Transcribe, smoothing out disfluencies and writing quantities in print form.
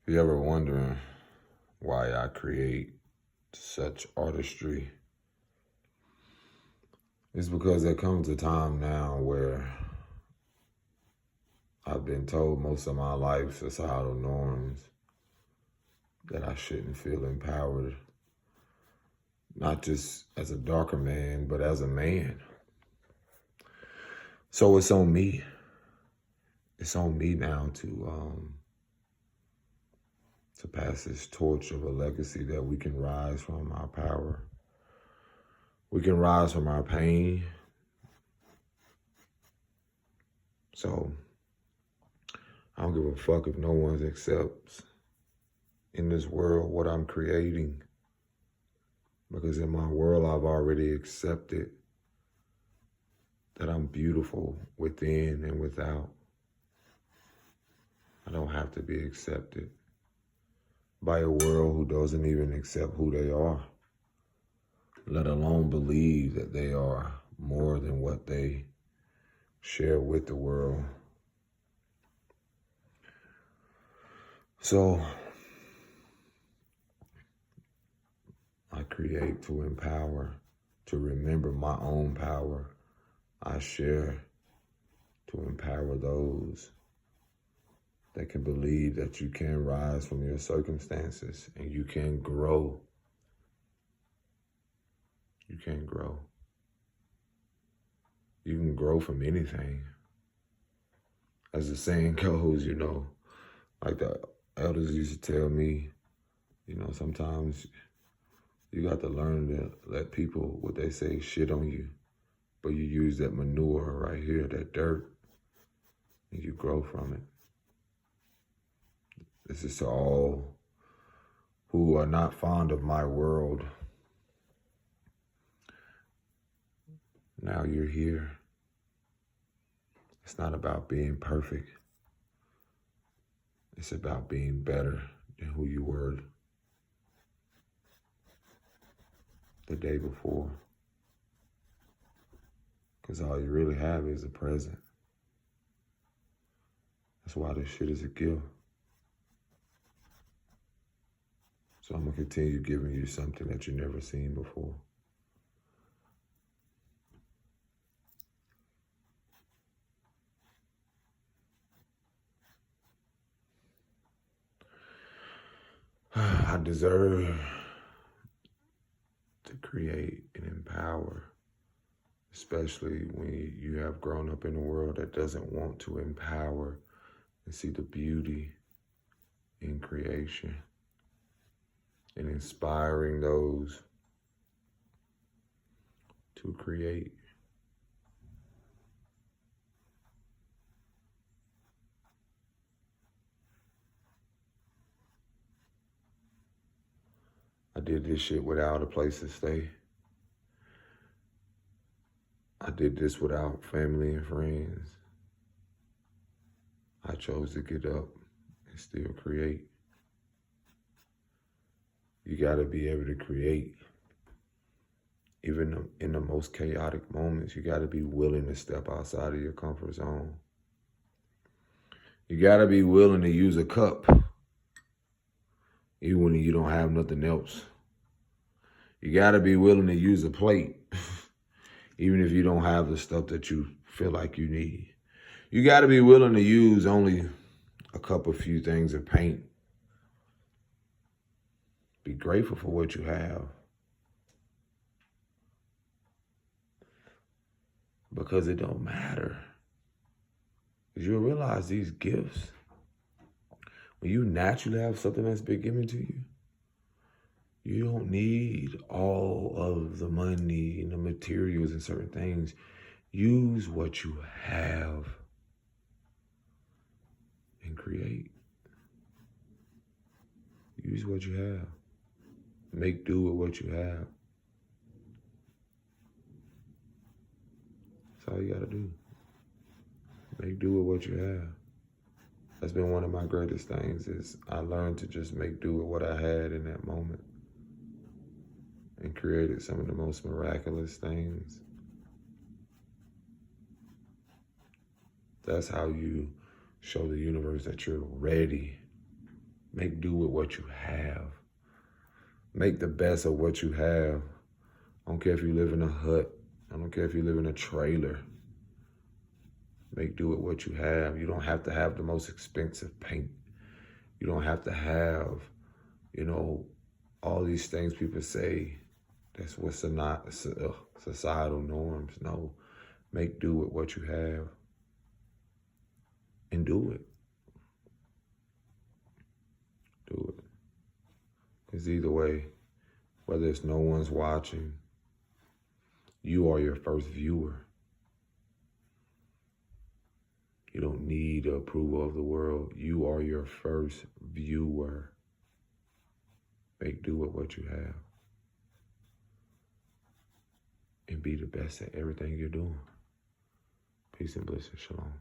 If you ever wondering why I create such artistry, it's because there comes a time now where I've been told most of my life, societal norms, that I shouldn't feel empowered, not just as a darker man, but as a man. So it's on me. It's on me now to pass this torch of a legacy that we can rise from our power. We can rise from our pain. So I don't give a fuck if no one accepts in this world what I'm creating. Because in my world, I've already accepted that I'm beautiful within and without. I don't have to be accepted by a world who doesn't even accept who they are, let alone believe that they are more than what they share with the world. So I create to empower, to remember my own power. I share to empower those that can believe that you can rise from your circumstances and you can grow. You can grow. You can grow from anything. As the saying goes, like the elders used to tell me, sometimes you got to learn to let people, what they say, shit on you. But you use that manure right here, that dirt, and you grow from it. This is to all who are not fond of my world. Now you're here. It's not about being perfect. It's about being better than who you were the day before. Because all you really have is the present. That's why this shit is a gift. So I'm going to continue giving you something that you've never seen before. I deserve to create and empower, especially when you have grown up in a world that doesn't want to empower and see the beauty in creation and inspiring those to create. I did this shit without a place to stay. I did this without family and friends. I chose to get up and still create. You gotta be able to create. Even in the most chaotic moments, you gotta be willing to step outside of your comfort zone. You gotta be willing to use a cup, even when you don't have nothing else. You gotta be willing to use a plate, even if you don't have the stuff that you feel like you need. You gotta be willing to use only a few things of paint. Be grateful for what you have. Because it don't matter. Because you'll realize these gifts, when you naturally have something that's been given to you, you don't need all of the money and the materials and certain things. Use what you have and create. Use what you have. Make do with what you have. That's all you gotta do. Make do with what you have. That's been one of my greatest things, is I learned to just make do with what I had in that moment and created some of the most miraculous things. That's how you show the universe that you're ready. Make do with what you have. Make the best of what you have. I don't care if you live in a hut. I don't care if you live in a trailer. Make do with what you have. You don't have to have the most expensive paint. You don't have to have, all these things people say. That's what's not societal norms. No, make do with what you have and do it. Do it. Because either way, whether it's no one's watching, you are your first viewer. You don't need the approval of the world. You are your first viewer. Make do with what you have. And be the best at everything you're doing. Peace and blessings. Shalom.